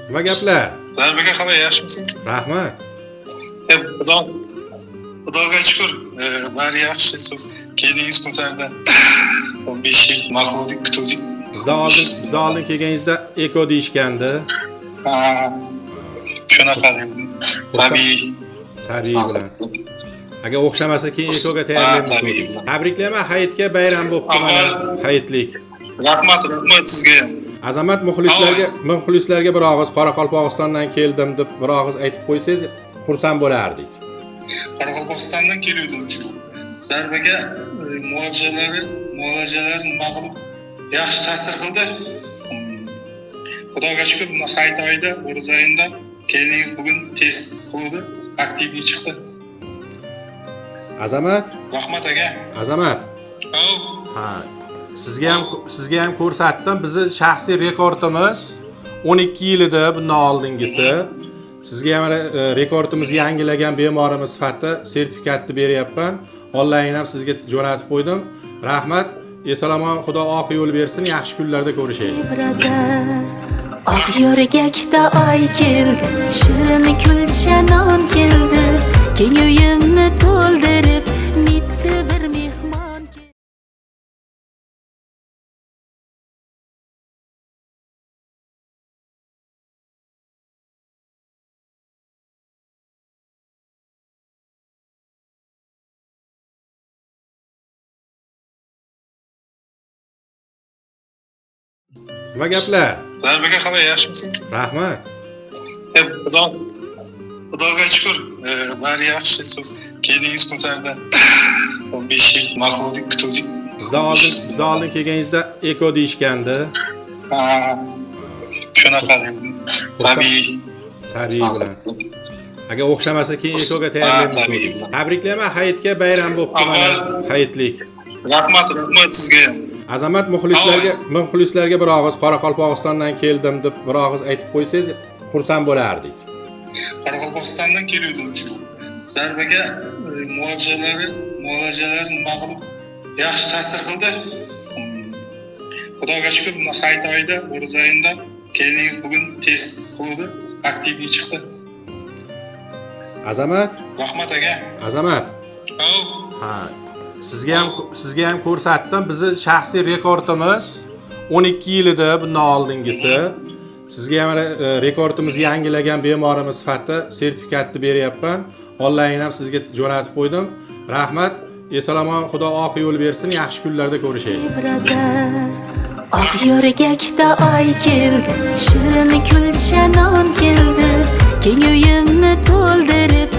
Nima gaplar? Zarbaka qalay, yaxshimisiz? Rahmat. Xudoga shukr, bari yaxshi. Kelingiz ko'tardi. 15 yil maqullik kutuvdik. Bizda oldin kelganingizda eko deyishgandi. Ha. Shunaqa endi. Tabiiy bilan. Agar o'xshamasa keyin ekoga tayyorlaymiz. Tabriklayman, hayitga bayram bo'pti mana. Hayitlik. Rahmat sizga ham. Azamat muxlislarga bir og'iz Qoraqalpog'istondan keldim deb bir og'iz aytib qo'ysangiz, xursand bo'lardik. Qoraqalpog'istondan keldim. Zarbaga muolajalari nima qilib yaxshi ta'sir qildi. Xudoga shukr, hayit oyida, o'riz oyida keliningiz bugun test qildi, aktivga chiqdi. Azamat? Rahmat aka. Azamat. Ha. Sizga ham ko'rsatdim. Bizning shaxsiy rekordimiz 12 yil edi bundan oldingisi. Sizga ham rekordimizni yangilagan bemorimiz sifatida sertifikatni beryapman. Onlayn ham sizga jo'natib qo'ydim. Rahmat. Esalomon, Xudo oq yo'l bersin. Yaxshi kunlarda ko'rishaylik. Oq yo'rgakda oy keldi, shirin kulcha non keldi, keng uyimni to'ldirib, mitti bir mehmon keldi. Nima gaplar? Zarbaka qalay, yaxshimisiz? Rahmat. Xudoga shukr, bari yaxshi. Kelingiz ko'tardi. 15 yil maqullik kutuvdik. Bizda oldin kelganingizda eko deyishgandi. Ha. Shunaqa endi. Tabiiy bilan. Agar o'xshamasa keyin ekoga tayyorlaymiz. Tabriklayman, hayitga bayram bo'pti mana. Hayitlik. Rahmat sizga ham. Azamat muxlislarga bir og'iz Qoraqalpog'istondan keldim deb bir og'iz aytib qo'ysangiz, xursand bo'lardik. Qoraqalpog'istondan keldim. Zarbaga muolajalari nima qilib yaxshi ta'sir qildi. Xudoga shukr, hayit oyida, o'riz oyida keliningiz bugun test qildi, aktivga chiqdi. Azamat? Rahmat aka. Azamat. Ha. Sizga ham ko'rsatdim. Bizning shaxsiy rekordimiz 12 yil edi bundan oldingisi. Sizga ham rekordimizni yangilagan bemorimiz sifatida sertifikatni beryapman. Onlayn ham sizga jo'natib qo'ydim. Rahmat. Esalomon, Xudo oq yo'l bersin. Yaxshi kunlarda ko'rishaylik. Oq yo'rgakda oy keldi, shirin kulcha non keldi, keng uyimni to'ldirib,